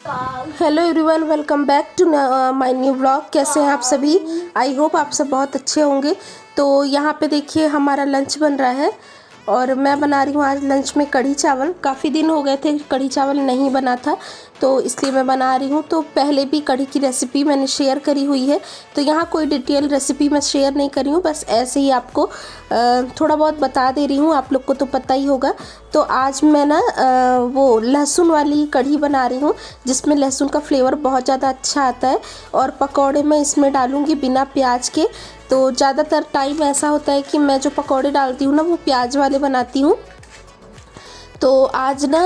Hello everyone, welcome back to my new blog. कैसे हैं आप सभी? आई होप आप सब बहुत अच्छे होंगे। तो यहाँ पे देखिए हमारा लंच बन रहा है और मैं बना रही हूँ आज लंच में कढ़ी चावल। काफ़ी दिन हो गए थे कढ़ी चावल नहीं बना था, तो इसलिए मैं बना रही हूँ। तो पहले भी कढ़ी की रेसिपी मैंने शेयर करी हुई है, तो यहाँ कोई डिटेल रेसिपी मैं शेयर नहीं करी हूँ, बस ऐसे ही आपको थोड़ा बहुत बता दे रही हूँ। आप लोग को तो पता ही होगा। तो आज मैं ना वो लहसुन वाली कढ़ी बना रही हूँ, जिसमें लहसुन का फ्लेवर बहुत ज़्यादा अच्छा आता है। और पकौड़े मैं इसमें डालूँगी बिना प्याज के। तो ज़्यादातर टाइम ऐसा होता है कि मैं जो पकौड़े डालती हूँ ना, वो प्याज वाले बनाती हूँ। तो आज ना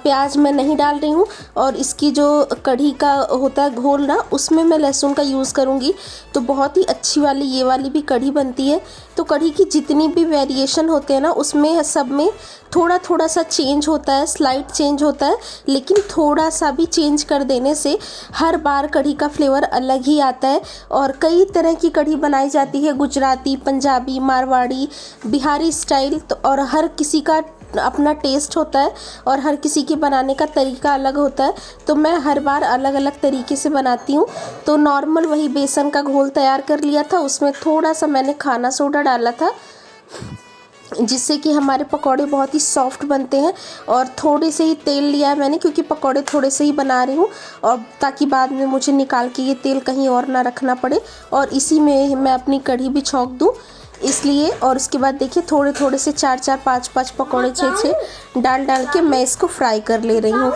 प्याज मैं नहीं डाल रही हूँ, और इसकी जो कढ़ी का होता है घोल ना, उसमें मैं लहसुन का यूज़ करूँगी। तो बहुत ही अच्छी वाली ये वाली भी कढ़ी बनती है। तो कढ़ी की जितनी भी वेरिएशन होते हैं ना, उसमें सब में थोड़ा थोड़ा सा चेंज होता है, स्लाइट चेंज होता है, लेकिन थोड़ा सा भी चेंज कर देने से हर बार कढ़ी का फ्लेवर अलग ही आता है। और कई तरह की कढ़ी बनाई जाती है, गुजराती, पंजाबी, मारवाड़ी, बिहारी स्टाइल। तो और हर किसी का अपना टेस्ट होता है और हर किसी के बनाने का तरीका अलग होता है। तो मैं हर बार अलग अलग तरीके से बनाती हूँ। तो नॉर्मल वही बेसन का घोल तैयार कर लिया था, उसमें थोड़ा सा मैंने खाना सोडा डाला था, जिससे कि हमारे पकौड़े बहुत ही सॉफ्ट बनते हैं। और थोड़े से ही तेल लिया है मैंने, क्योंकि पकौड़े थोड़े से ही बना रही हूँ, और ताकि बाद में मुझे निकाल के ये तेल कहीं और ना रखना पड़े, और इसी में मैं अपनी कढ़ी भी छौंक दूँ इसलिए। और उसके बाद देखिए थोड़े थोड़े से 4-4, 5-5 पकौड़े 6-6 डाल डाल के मैं इसको फ्राई कर ले रही हूँ।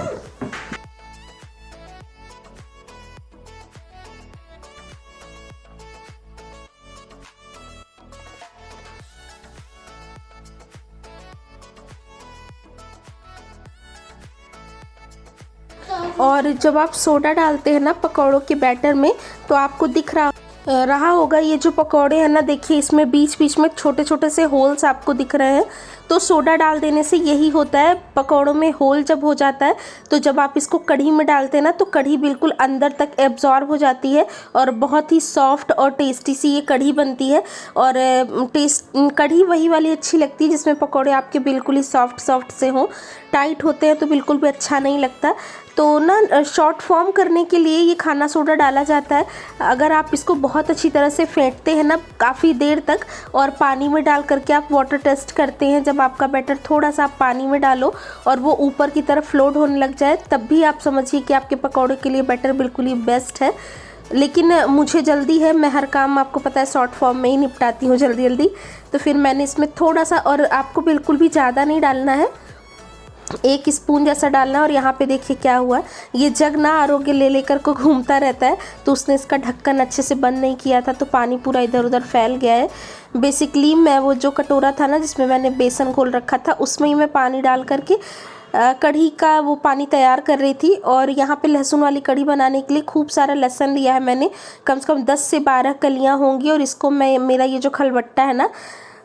और जब आप सोडा डालते हैं ना पकौड़ों के बैटर में, तो आपको दिख रहा होगा ये जो पकौड़े हैं ना, देखिए इसमें बीच बीच में छोटे छोटे से होल्स आपको दिख रहे हैं। तो सोडा डाल देने से यही होता है, पकौड़ों में होल जब हो जाता है, तो जब आप इसको कढ़ी में डालते हैं ना, तो कढ़ी बिल्कुल अंदर तक एब्जॉर्ब हो जाती है, और बहुत ही सॉफ्ट और टेस्टी सी ये कढ़ी बनती है। और टेस्ट कढ़ी वही वाली अच्छी लगती है जिसमें पकौड़े आपके बिल्कुल ही सॉफ्ट सॉफ्ट से हों। टाइट होते हैं तो बिल्कुल भी अच्छा नहीं लगता। तो ना शॉर्ट फॉर्म करने के लिए ये खाना सोडा डाला जाता है। अगर आप इसको बहुत अच्छी तरह से फेंटते हैं ना काफ़ी देर तक, और पानी में डाल करके आप वाटर टेस्ट करते हैं, जब आपका बैटर थोड़ा सा आप पानी में डालो और वो ऊपर की तरफ फ्लोट होने लग जाए, तब भी आप समझिए कि आपके पकौड़े के लिए बैटर बिल्कुल ही बेस्ट है। लेकिन मुझे जल्दी है, मैं हर काम आपको पता है शॉर्ट फॉर्म में ही निपटाती हूँ जल्दी जल्दी। तो फिर मैंने इसमें थोड़ा सा, और आपको बिल्कुल भी ज़्यादा नहीं डालना है, 1 स्पून जैसा डालना है। और यहाँ पे देखिए क्या हुआ, ये जग ना आरोग्य ले लेकर को घूमता रहता है, तो उसने इसका ढक्कन अच्छे से बंद नहीं किया था, तो पानी पूरा इधर उधर फैल गया है। बेसिकली मैं वो जो कटोरा था ना जिसमें मैंने बेसन घोल रखा था, उसमें ही मैं पानी डाल करके कढ़ी का वो पानी तैयार कर रही थी। और यहाँ पे लहसुन वाली कढ़ी बनाने के लिए खूब सारा लहसुन लिया है मैंने, कम से कम 10 से 12 कलियाँ होंगी। और इसको मैं, मेरा ये जो खलबट्टा है ना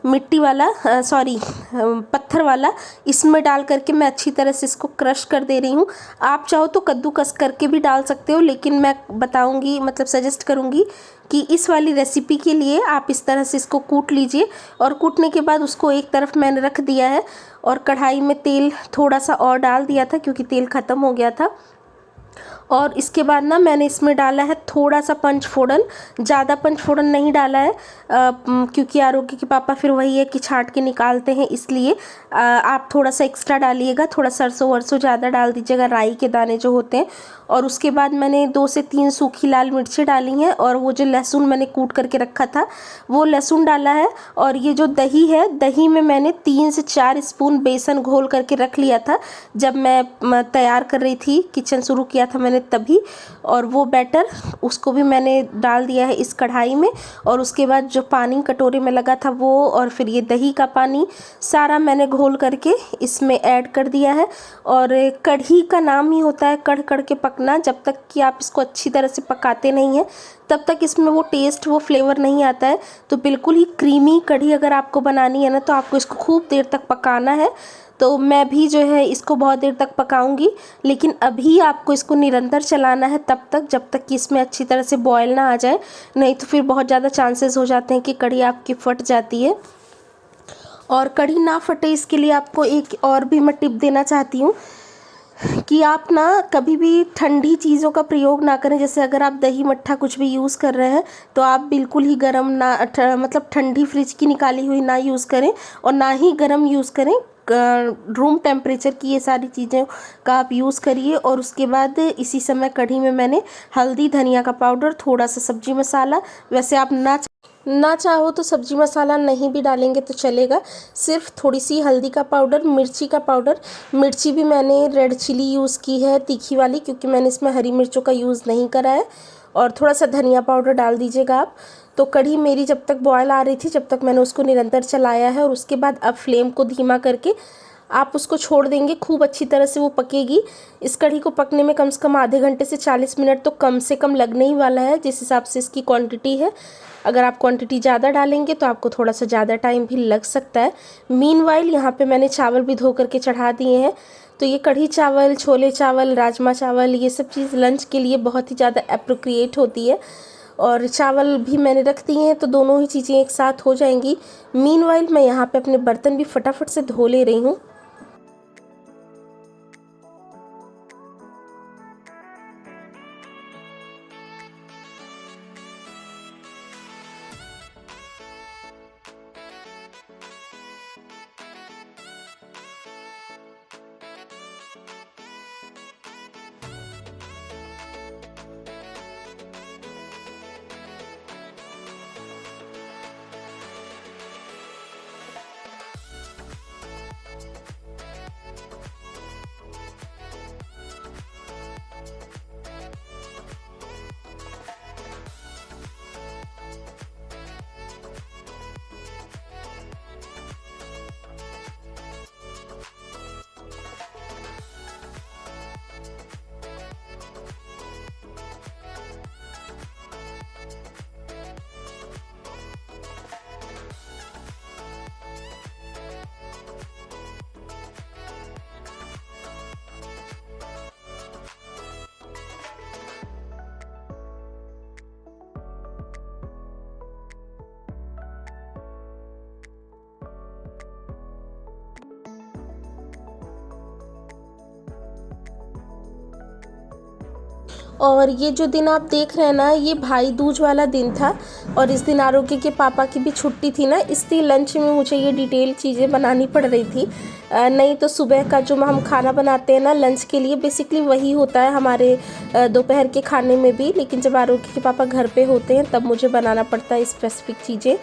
मिट्टी वाला, सॉरी पत्थर वाला, इसमें डाल करके मैं अच्छी तरह से इसको क्रश कर दे रही हूँ। आप चाहो तो कद्दूकस करके भी डाल सकते हो, लेकिन मैं बताऊँगी, मतलब सजेस्ट करूँगी कि इस वाली रेसिपी के लिए आप इस तरह से इसको कूट लीजिए। और कूटने के बाद उसको एक तरफ मैंने रख दिया है, और कढ़ाई में तेल थोड़ा सा और डाल दिया था क्योंकि तेल ख़त्म हो गया था। और इसके बाद ना मैंने इसमें डाला है थोड़ा सा पंचफोड़न, ज़्यादा पंचफोड़न नहीं डाला है, क्योंकि आरोग्य के पापा फिर वही है कि छांट के निकालते हैं, इसलिए आप थोड़ा सा एक्स्ट्रा डालिएगा, थोड़ा सरसों वरसों ज़्यादा डाल दीजिएगा, राई के दाने जो होते हैं। और उसके बाद मैंने 2 से 3 सूखी लाल मिर्चें डाली हैं, और वो जो लहसुन मैंने कूट करके रखा था वो लहसुन डाला है। और ये जो दही है, दही में मैंने 3 से 4 स्पून बेसन घोल करके रख लिया था, जब मैं तैयार कर रही थी, किचन शुरू किया था मैंने तभी। और वो बैटर उसको भी मैंने डाल दिया है इस कढ़ाई में। और उसके बाद जो पानी कटोरे में लगा था वो, और फिर ये दही का पानी सारा मैंने घोल करके इसमें ऐड कर दिया है। और कढ़ी का नाम ही होता है कढ़ कढ़ के पकना, जब तक कि आप इसको अच्छी तरह से पकाते नहीं हैं तब तक इसमें वो टेस्ट, वो फ्लेवर नहीं आता है। तो बिल्कुल ही क्रीमी कढ़ी अगर आपको बनानी है ना, तो आपको इसको खूब देर तक पकाना है। तो मैं भी जो है इसको बहुत देर तक पकाऊंगी, लेकिन अभी आपको इसको निरंतर चलाना है तब तक, जब तक कि इसमें अच्छी तरह से बॉयल ना आ जाए, नहीं तो फिर बहुत ज़्यादा चांसेस हो जाते हैं कि कढ़ी आपकी फट जाती है। और कढ़ी ना फटे इसके लिए आपको एक और भी मैं टिप देना चाहती हूँ। कि आप ना कभी भी ठंडी चीज़ों का प्रयोग ना करें। जैसे अगर आप दही मट्ठा कुछ भी यूज़ कर रहे हैं तो आप बिल्कुल ही गर्म ना मतलब ठंडी फ्रिज की निकाली हुई ना यूज़ करें, और ना ही गर्म यूज़ करें। रूम टेम्परेचर की ये सारी चीज़ें का आप यूज़ करिए। और उसके बाद इसी समय कढ़ी में मैंने हल्दी, धनिया का पाउडर, थोड़ा सा सब्जी मसाला, वैसे आप ना चाहो तो सब्जी मसाला नहीं भी डालेंगे तो चलेगा, सिर्फ थोड़ी सी हल्दी का पाउडर, मिर्ची का पाउडर। मिर्ची भी मैंने रेड चिली यूज़ की है, तीखी वाली, क्योंकि मैंने इसमें हरी मिर्चों का यूज़ नहीं करा है। और थोड़ा सा धनिया पाउडर डाल दीजिएगा आप। तो कढ़ी मेरी जब तक बॉयल आ रही थी, जब तक मैंने उसको निरंतर चलाया है, और उसके बाद अब फ्लेम को धीमा करके आप उसको छोड़ देंगे। खूब अच्छी तरह से वो पकेगी। इस कढ़ी को पकने में कम से कम आधे घंटे से 40 मिनट तो कम से कम लगने ही वाला है, जिस हिसाब से इसकी क्वांटिटी है। अगर आप क्वांटिटी ज़्यादा डालेंगे तो आपको थोड़ा सा ज़्यादा टाइम भी लग सकता है। मीनवाइल यहाँ पे मैंने चावल भी धो करके चढ़ा दिए हैं। तो ये कढ़ी चावल, छोले चावल, राजमा चावल, ये सब चीज़ लंच के लिए बहुत ही ज़्यादा एप्रोप्रिएट होती है। और चावल भी मैंने रख दिए हैं, तो दोनों ही चीज़ें एक साथ हो जाएंगी। मीनवाइल मैं यहाँ पे अपने बर्तन भी फटाफट से धो ले रही हूँ। और ये जो दिन आप देख रहे हैं ना, ये भाई दूज वाला दिन था, और इस दिन आरोग्य के पापा की भी छुट्टी थी ना, इसलिए लंच में मुझे ये डिटेल चीज़ें बनानी पड़ रही थी। नहीं तो सुबह का जो हम खाना बनाते हैं ना लंच के लिए, बेसिकली वही होता है हमारे दोपहर के खाने में भी। लेकिन जब आरोग्य के पापा घर पे होते हैं तब मुझे बनाना पड़ता है स्पेसिफिक चीज़ें।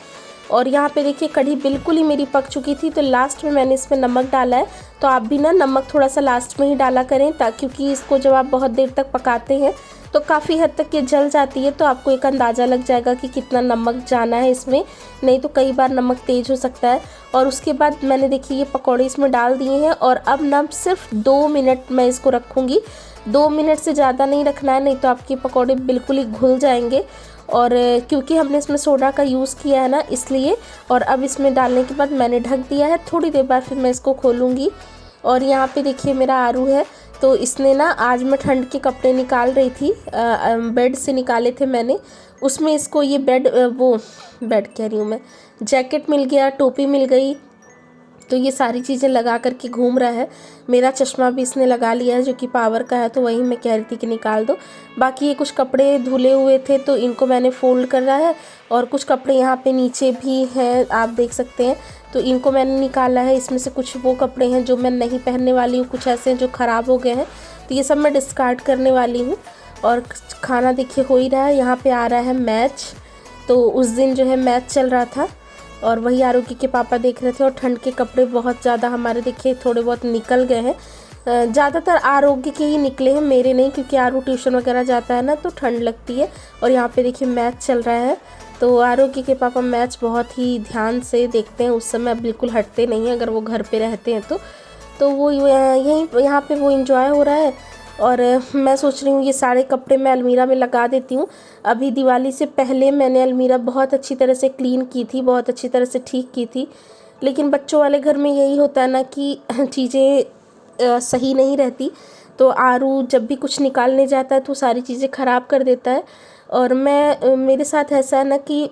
और यहाँ पे देखिए कढ़ी बिल्कुल ही मेरी पक चुकी थी, तो लास्ट में मैंने इसमें नमक डाला है। तो आप भी ना नमक थोड़ा सा लास्ट में ही डाला करें, ताकि क्योंकि इसको जब आप बहुत देर तक पकाते हैं तो काफ़ी हद तक ये जल जाती है, तो आपको एक अंदाज़ा लग जाएगा कि कितना नमक जाना है इसमें। नहीं तो कई बार नमक तेज़ हो सकता है। और उसके बाद मैंने देखिए ये पकौड़े इसमें डाल दिए हैं, और अब ना सिर्फ 2 मिनट मैं इसको रखूँगी। 2 मिनट से ज़्यादा नहीं रखना है, नहीं तो आपके पकौड़े बिल्कुल ही घुल जाएंगे। और क्योंकि हमने इसमें सोडा का यूज़ किया है ना, इसलिए। और अब इसमें डालने के बाद मैंने ढक दिया है। थोड़ी देर बाद फिर मैं इसको खोलूँगी। और यहाँ पे देखिए मेरा आरू है, तो इसने ना, आज मैं ठंड के कपड़े निकाल रही थी, बेड से निकाले थे मैंने, उसमें इसको ये बेड कह रही हूँ मैं, जैकेट मिल गया, टोपी मिल गई। तो ये सारी चीज़ें लगा करके घूम रहा है। मेरा चश्मा भी इसने लगा लिया है जो कि पावर का है, तो वही मैं कह रही थी कि निकाल दो। बाकी ये कुछ कपड़े धुले हुए थे तो इनको मैंने फोल्ड कर रहा है, और कुछ कपड़े यहाँ पे नीचे भी हैं, आप देख सकते हैं, तो इनको मैंने निकाला है। इसमें से कुछ वो कपड़े हैं जो मैं नहीं पहनने वाली हूँ, कुछ ऐसे हैं जो ख़राब हो गए हैं, तो ये सब मैं डिस्कार्ड करने वाली हूँ। और खाना देखिए हो ही रहा है। यहाँ पे आ रहा है मैच, तो उस दिन जो है मैच चल रहा था, और वही आरोग्य के पापा देख रहे थे। और ठंड के कपड़े बहुत ज़्यादा हमारे देखिए थोड़े बहुत निकल गए हैं, ज़्यादातर आरोग्य के ही निकले हैं, मेरे नहीं, क्योंकि आरू ट्यूशन वगैरह जाता है ना तो ठंड लगती है। और यहाँ पे देखिए मैच चल रहा है, तो आरोग्य के पापा मैच बहुत ही ध्यान से देखते हैं, उस समय बिल्कुल हटते नहीं हैं अगर वो घर पे रहते हैं तो वो यहीं यहाँ पे वो इंजॉय हो रहा है। और मैं सोच रही हूँ ये सारे कपड़े मैं अलमीरा में लगा देती हूँ। अभी दिवाली से पहले मैंने अलमीरा बहुत अच्छी तरह से क्लीन की थी, बहुत अच्छी तरह से ठीक की थी। लेकिन बच्चों वाले घर में यही होता है ना कि चीज़ें सही नहीं रहती, तो आरू जब भी कुछ निकालने जाता है तो सारी चीज़ें ख़राब कर देता है। और मेरे साथ ऐसा है ना कि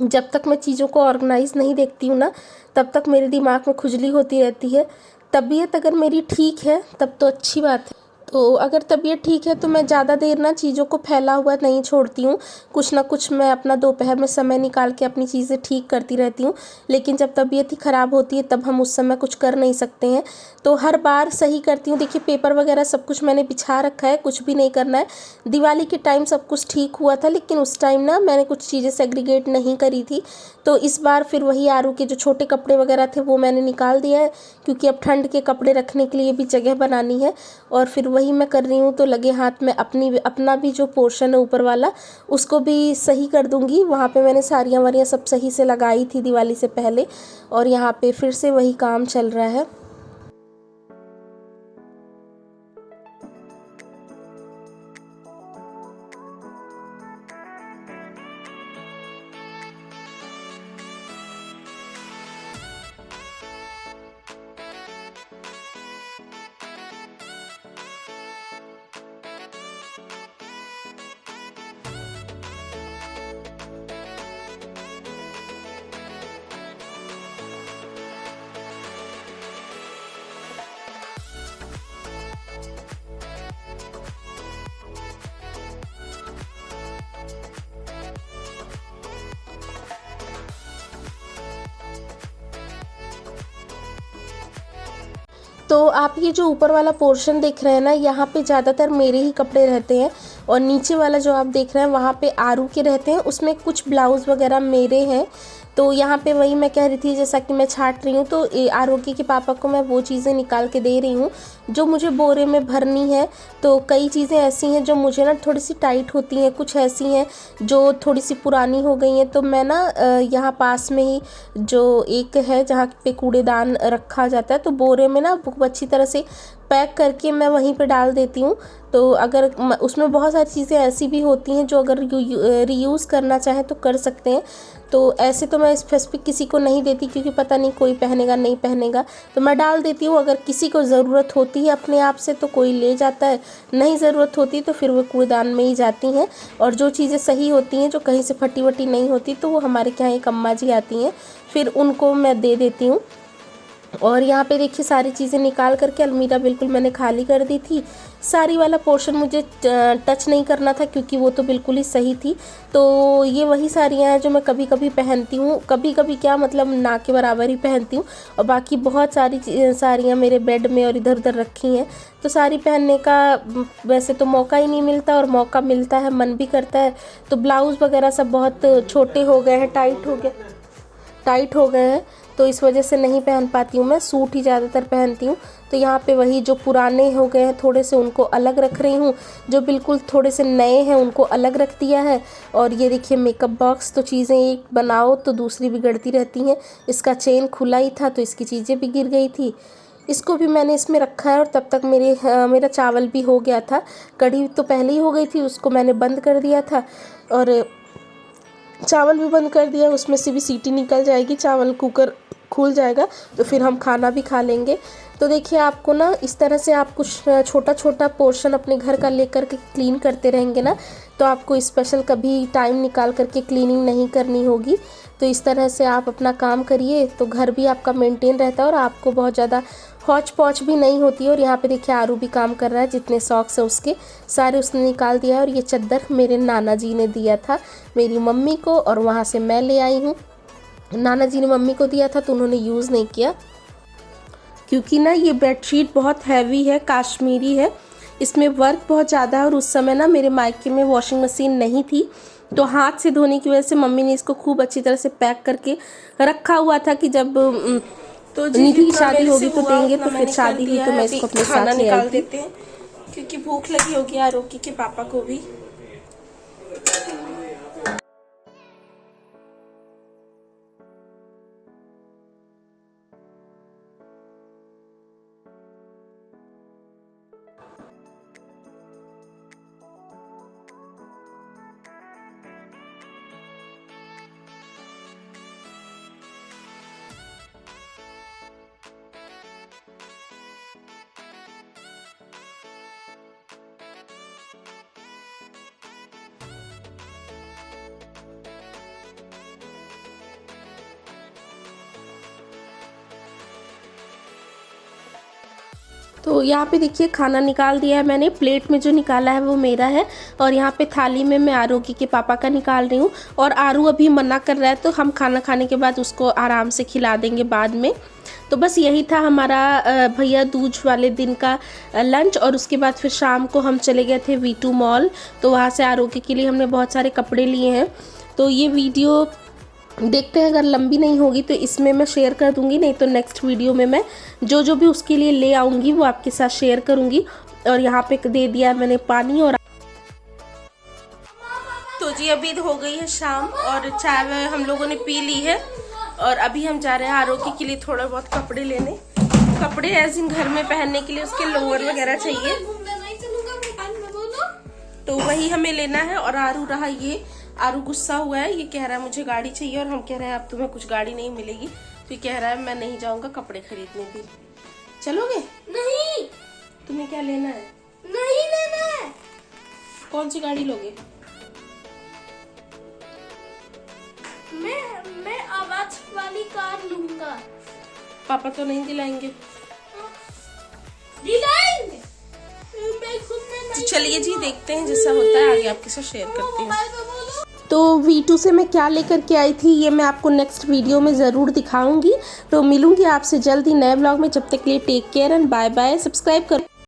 जब तक मैं चीज़ों को ऑर्गेनाइज़ नहीं देखती हूँ ना, तब तक मेरे दिमाग में खुजली होती रहती है। तबीयत अगर मेरी ठीक है तब तो अच्छी बात है। तो अगर तबीयत ठीक है तो मैं ज़्यादा देर ना चीज़ों को फैला हुआ नहीं छोड़ती हूँ, कुछ ना कुछ मैं अपना दोपहर में समय निकाल के अपनी चीज़ें ठीक करती रहती हूँ। लेकिन जब तबीयत ही ख़राब होती है तब हम उस समय कुछ कर नहीं सकते हैं, तो हर बार सही करती हूँ। देखिए पेपर वगैरह सब कुछ मैंने बिछा रखा है, कुछ भी नहीं करना है। दिवाली के टाइम सब कुछ ठीक हुआ था, लेकिन उस टाइम ना मैंने कुछ चीज़ें सेग्रीगेट नहीं करी थी, तो इस बार फिर वही आरू के जो छोटे कपड़े वगैरह थे वो मैंने निकाल दिया है, क्योंकि अब ठंड के कपड़े रखने के लिए भी जगह बनानी है। और फिर वही मैं कर रही हूँ, तो लगे हाथ में अपना भी जो पोर्शन है ऊपर वाला उसको भी सही कर दूँगी। वहाँ पे मैंने साड़ियाँ वाड़ियाँ सब सही से लगाई थी दिवाली से पहले, और यहाँ पे फिर से वही काम चल रहा है। तो आप ये जो ऊपर वाला पोर्शन देख रहे हैं ना, यहाँ पे ज़्यादातर मेरे ही कपड़े रहते हैं, और नीचे वाला जो आप देख रहे हैं वहाँ पे आरू के रहते हैं, उसमें कुछ ब्लाउज़ वगैरह मेरे हैं। तो यहाँ पे वही मैं कह रही थी, जैसा कि मैं छाट रही हूँ तो आरोग्य के पापा को मैं वो चीज़ें निकाल के दे रही हूँ जो मुझे बोरे में भरनी है। तो कई चीज़ें ऐसी हैं जो मुझे ना थोड़ी सी टाइट होती हैं, कुछ ऐसी हैं जो थोड़ी सी पुरानी हो गई हैं। तो मैं ना यहाँ पास में ही जो एक है जहाँ पे कूड़ेदान रखा जाता है, तो बोरे में ना खूब अच्छी तरह से पैक करके मैं वहीं पे डाल देती हूँ। तो अगर उसमें बहुत सारी चीज़ें ऐसी भी होती हैं जो अगर रीयूज़ करना चाहे तो कर सकते हैं। तो ऐसे तो मैं स्पेसिफिक किसी को नहीं देती, क्योंकि पता नहीं कोई पहनेगा नहीं पहनेगा, तो मैं डाल देती हूँ। अगर किसी को ज़रूरत होती है अपने आप से तो कोई ले जाता है, नहीं ज़रूरत होती तो फिर वो कूड़ेदान में ही जाती हैं। और जो चीज़ें सही होती हैं, जो कहीं से फटी वटी नहीं होती, तो वो हमारे यहाँ एक अम्मा जी आती हैं, फिर उनको मैं दे देती हूँ। और यहाँ पे देखिए सारी चीज़ें निकाल करके अलमीरा बिल्कुल मैंने खाली कर दी थी। साड़ी वाला पोर्शन मुझे टच नहीं करना था, क्योंकि वो तो बिल्कुल ही सही थी। तो ये वही साड़ियाँ हैं जो मैं कभी कभी पहनती हूँ, कभी कभी क्या मतलब ना के बराबर ही पहनती हूँ। और बाकी बहुत सारी साड़ियाँ मेरे बेड में और इधर उधर रखी हैं। तो साड़ी पहनने का वैसे तो मौका ही नहीं मिलता, और मौका मिलता है मन भी करता है। तो ब्लाउज़ वगैरह सब बहुत छोटे हो गए हैं, टाइट हो गए हैं, तो इस वजह से नहीं पहन पाती हूँ। मैं सूट ही ज़्यादातर पहनती हूँ। तो यहाँ पे वही जो पुराने हो गए हैं थोड़े से उनको अलग रख रही हूँ, जो बिल्कुल थोड़े से नए हैं उनको अलग रख दिया है। और ये देखिए मेकअप बॉक्स, तो चीज़ें एक बनाओ तो दूसरी बिगड़ती रहती हैं। इसका चेन खुला ही था तो इसकी चीज़ें भी गिर गई थी, इसको भी मैंने इसमें रखा है। और तब तक मेरा चावल भी हो गया था, कढ़ी तो पहले ही हो गई थी, उसको मैंने बंद कर दिया था। और चावल भी बंद कर दिया, उसमें से भी सीटी निकल जाएगी, चावल कुकर खुल जाएगा, तो फिर हम खाना भी खा लेंगे। तो देखिए आपको ना इस तरह से आप कुछ छोटा छोटा पोर्शन अपने घर का लेकर के क्लीन करते रहेंगे ना, तो आपको स्पेशल कभी टाइम निकाल करके क्लीनिंग नहीं करनी होगी। तो इस तरह से आप अपना काम करिए तो घर भी आपका मेंटेन रहता है, और आपको बहुत ज़्यादा हौच पौच भी नहीं होती है। और यहाँ पे देखिए आरू भी काम कर रहा है, जितने सॉक्स है उसके सारे उसने निकाल दिया है। और ये चद्दर मेरे नाना जी ने दिया था मेरी मम्मी को, और वहाँ से मैं ले आई हूँ। नाना जी ने मम्मी को दिया था तो उन्होंने यूज़ नहीं किया, क्योंकि ना ये बेडशीट बहुत हैवी है, काश्मीरी है, इसमें वर्क बहुत ज़्यादा है। और उस समय ना मेरे मायके में वॉशिंग मशीन नहीं थी, तो हाथ से धोने की वजह से मम्मी ने इसको खूब अच्छी तरह से पैक करके रखा हुआ था कि जब तो निधि की शादी होगी तो देंगे। तो फिर शादी हुई तो मैं इसको अपने साथ ले आई थी, क्योंकि भूख लगी होगी आरोग्य के पापा को भी। तो यहाँ पे देखिए खाना निकाल दिया है मैंने। प्लेट में जो निकाला है वो मेरा है और यहाँ पे थाली में मैं आरोगी के पापा का निकाल रही हूँ। और आरू अभी मना कर रहा है तो हम खाना खाने के बाद उसको आराम से खिला देंगे बाद में। तो बस यही था हमारा भैया दूज वाले दिन का लंच। और उसके बाद फिर शाम को हम चले गए थे V2 मॉल। तो वहाँ से आरोगी के लिए हमने बहुत सारे कपड़े लिए हैं। तो ये वीडियो देखते हैं, अगर लंबी नहीं होगी तो इसमें मैं शेयर कर दूंगी, नहीं तो नेक्स्ट वीडियो में मैं जो जो भी उसके लिए ले आऊँगी वो आपके साथ शेयर करूँगी। और यहाँ पे दे दिया मैंने पानी। और तो जी अभी हो गई है शाम और चाय हम लोगों ने पी ली है। और अभी हम जा रहे हैं आरोगी के लिए थोड़ा बहुत कपड़े लेने। कपड़े ऐसे घर में पहनने के लिए उसके लोअर वगैरह चाहिए, तो वही हमें लेना है। और आरू रहा ये, आरू गुस्सा हुआ है, ये कह रहा है मुझे गाड़ी चाहिए। और हम कह रहे हैं अब तुम्हें कुछ गाड़ी नहीं मिलेगी। तो ये कह रहा है मैं नहीं जाऊंगा कपड़े खरीदने भी। चलोगे? नहीं। तुम्हें क्या लेना है? नहीं लेना है। कौन सी गाड़ी लोगे? मैं आवाज वाली कार लूंगा। पापा तो नहीं दिलाएंगे। दिलाएंगे। मैं खुद में तो चलिए जी देखते हैं, जैसा होता है आगे आपके साथ शेयर करती हूँ। तो V2 से मैं क्या लेकर के आई थी ये मैं आपको नेक्स्ट वीडियो में ज़रूर दिखाऊंगी। तो मिलूंगी आपसे जल्दी नए ब्लॉग में। जब तक के लिए take care and bye bye. Subscribe करो।